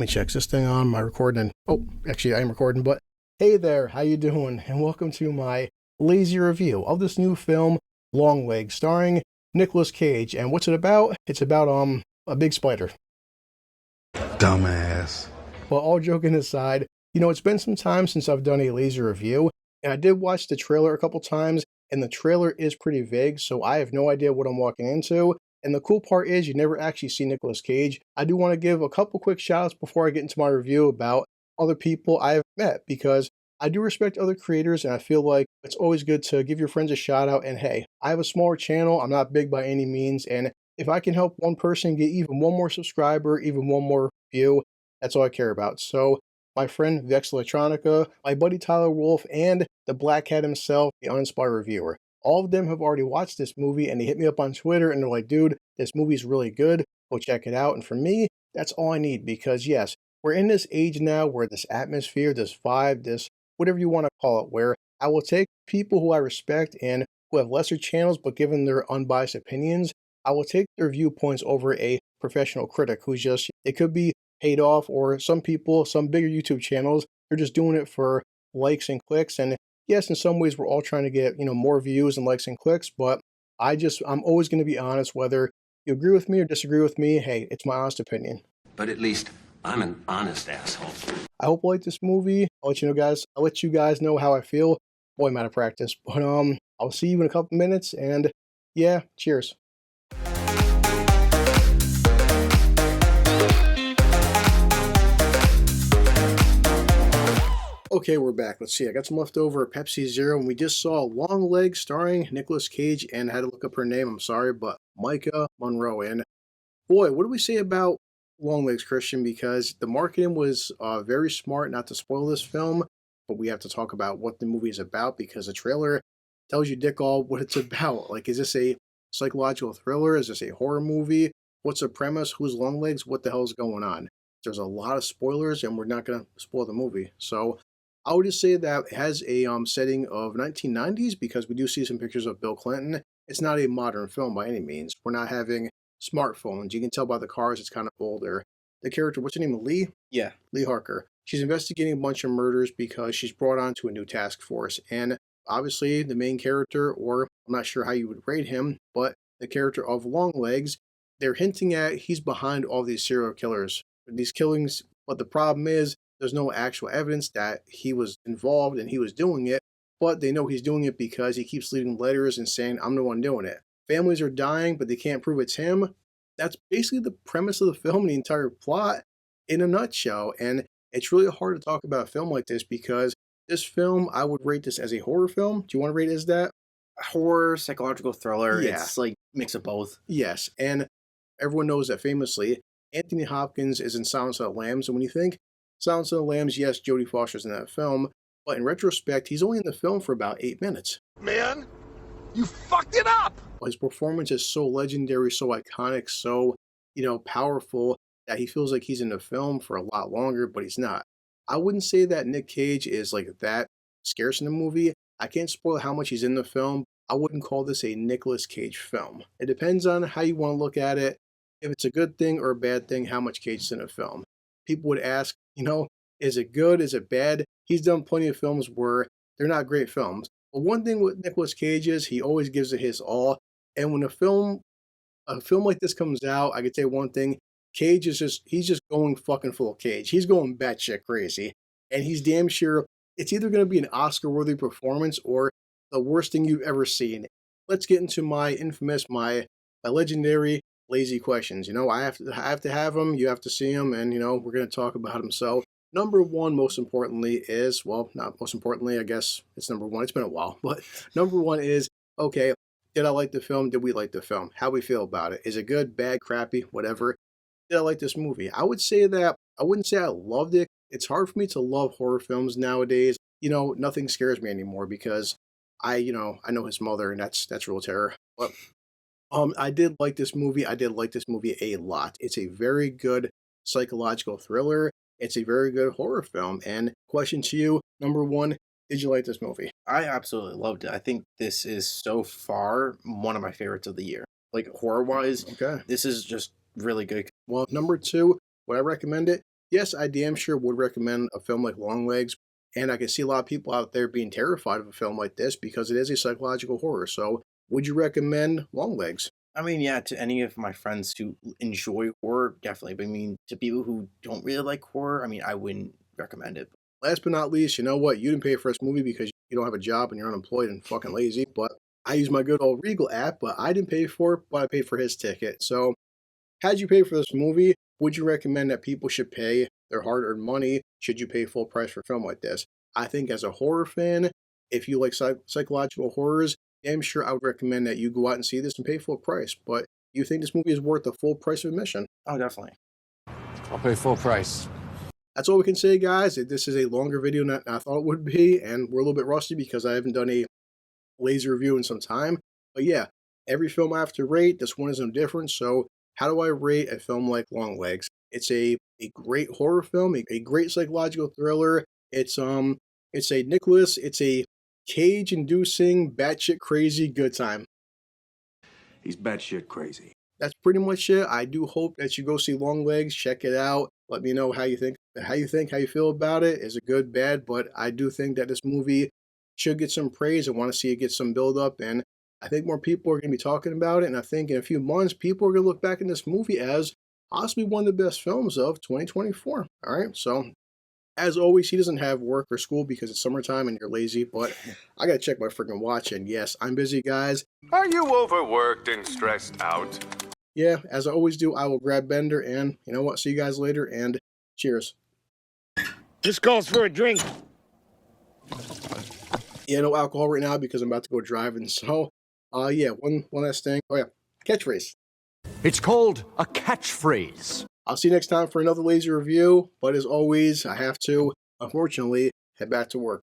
Let me check. Is this thing on? Am I recording? Oh, actually, I am recording. But hey there, how you doing? And welcome to my lazy review of this new film, LongLegs, starring Nicolas Cage. And what's it about? It's about a big spider. Dumbass. But all joking aside, it's been some time since I've done a lazy review, and I did watch the trailer a couple times, and the trailer is pretty vague, so I have no idea what I'm walking into. And the cool part is you never actually see Nicolas Cage. I do want to give a couple quick shout outs before I get into my review about other people I've met, because I do respect other creators, and I feel like it's always good to give your friends a shout out. And hey, I have a smaller channel, I'm not big by any means, and if I can help one person get even one more subscriber, even one more view, that's all I care about. So, my friend Vex Electronica, my buddy Tyler Wolf, and the Black Cat himself, the Uninspired Reviewer. All of them have already watched this movie, and they hit me up on Twitter, and they're like, dude, this movie's really good. Go check it out. And for me, that's all I need, because yes, we're in this age now where this atmosphere, this vibe, this whatever you want to call it, where I will take people who I respect and who have lesser channels, but given their unbiased opinions, I will take their viewpoints over a professional critic who's just, it could be paid off, or some people, some bigger YouTube channels, they're just doing it for likes and clicks. And yes, in some ways we're all trying to get, more views and likes and clicks, but I'm always going to be honest, whether you agree with me or disagree with me. Hey, it's my honest opinion. But at least I'm an honest asshole. I hope you like this movie. I'll let you guys know how I feel. Boy, I'm out of practice, but I'll see you in a couple minutes, and yeah, cheers. Okay, we're back. Let's see. I got some leftover Pepsi Zero, and we just saw LongLegs starring Nicolas Cage, and I had to look up her name. I'm sorry, but Micah Monroe. And boy, what do we say about LongLegs, Christian? Because the marketing was very smart, not to spoil this film, but we have to talk about what the movie is about, because the trailer tells you dick all what it's about. Like, is this a psychological thriller? Is this a horror movie? What's the premise? Who's LongLegs? What the hell is going on? There's a lot of spoilers, and we're not going to spoil the movie. So I would just say that it has a setting of 1990s, because we do see some pictures of Bill Clinton. It's not a modern film by any means. We're not having smartphones. You can tell by the cars it's kind of older. The character, what's her name, Lee? Yeah, Lee Harker. She's investigating a bunch of murders because she's brought on to a new task force. And obviously the main character, or I'm not sure how you would rate him, but the character of LongLegs, they're hinting at he's behind all these serial killers, these killings. But the problem is, there's no actual evidence that he was involved and he was doing it, but they know he's doing it because he keeps leaving letters and saying, I'm the one doing it. Families are dying, but they can't prove it's him. That's basically the premise of the film and the entire plot in a nutshell. And it's really hard to talk about a film like this, because this film, I would rate this as a horror film. Do you want to rate it as that? Horror, psychological thriller. Yeah. It's like mix of both. Yes, and everyone knows that famously, Anthony Hopkins is in Silence of the Lambs, and when you think Silence of the Lambs, yes, Jodie Foster's in that film, but in retrospect, he's only in the film for about 8 minutes. Man, you fucked it up! His performance is so legendary, so iconic, so, powerful, that he feels like he's in the film for a lot longer, but he's not. I wouldn't say that Nic Cage is like that scarce in the movie. I can't spoil how much he's in the film. I wouldn't call this a Nicolas Cage film. It depends on how you want to look at it. If it's a good thing or a bad thing, how much Cage is in a film. People would ask, is it good? Is it bad? He's done plenty of films where they're not great films. But one thing with Nicolas Cage is he always gives it his all. And when a film like this comes out, I could say one thing: Cage is he's just going fucking full of Cage. He's going batshit crazy, and he's damn sure it's either going to be an Oscar-worthy performance or the worst thing you've ever seen. Let's get into my infamous, my legendary lazy questions. I have to have them. You have to see them, and we're going to talk about them. So number one, most importantly, is, well, not most importantly, I guess it's number one. It's been a while, but number one is, okay, did I like the film? Did we like the film? How we feel about it? Is it good, bad, crappy, whatever? Did I like this movie? I would say that I wouldn't say I loved it. It's hard for me to love horror films nowadays. Nothing scares me anymore, because I know his mother, and that's real terror. But I did like this movie. I did like this movie a lot. It's a very good psychological thriller. It's a very good horror film. And question to you, number one, did you like this movie? I absolutely loved it. I think this is so far one of my favorites of the year. Like horror wise, Okay. this is just really good. Well, number two, would I recommend it? yes, I damn sure would recommend a film like Longlegs, and I can see a lot of people out there being terrified of a film like this because it is a psychological horror. So, would you recommend Longlegs? I mean, yeah, to any of my friends who enjoy horror, definitely. But I mean, to people who don't really like horror, I mean, I wouldn't recommend it. Last but not least, you know what? You didn't pay for this movie because you don't have a job and you're unemployed and fucking lazy. But I use my good old Regal app, but I didn't pay for it, but I paid for his ticket. So, had you pay for this movie, would you recommend that people should pay their hard-earned money? Should you pay full price for a film like this? I think as a horror fan, if you like psychological horrors, I'm sure I would recommend that you go out and see this and pay full price. But you think this movie is worth the full price of admission? Oh, definitely. I'll pay full price. That's all we can say, guys. This is a longer video than I thought it would be, and we're a little bit rusty because I haven't done a laser review in some time. But yeah, every film I have to rate, this one is no different. So how do I rate a film like Longlegs? It's a great horror film, a great psychological thriller. It's a it's a cage-inducing, batshit crazy good time. He's batshit crazy. That's pretty much it. I do hope that you go see Longlegs, check it out. Let me know how you feel about it. Is it good, bad? But I do think that this movie should get some praise. I want to see it get some build up, and I think more people are going to be talking about it. And I think in a few months, people are going to look back in this movie as possibly one of the best films of 2024. All right, so as always, he doesn't have work or school because it's summertime and you're lazy, but I got to check my freaking watch. And yes, I'm busy, guys. Are you overworked and stressed out? Yeah, as I always do, I will grab Bender, and you know what? See you guys later, and cheers. This calls for a drink. Yeah, no alcohol right now because I'm about to go driving. So, yeah, one last thing. Oh yeah, catchphrase. It's called a catchphrase. I'll see you next time for another lazy review. But as always, I have to, unfortunately, head back to work.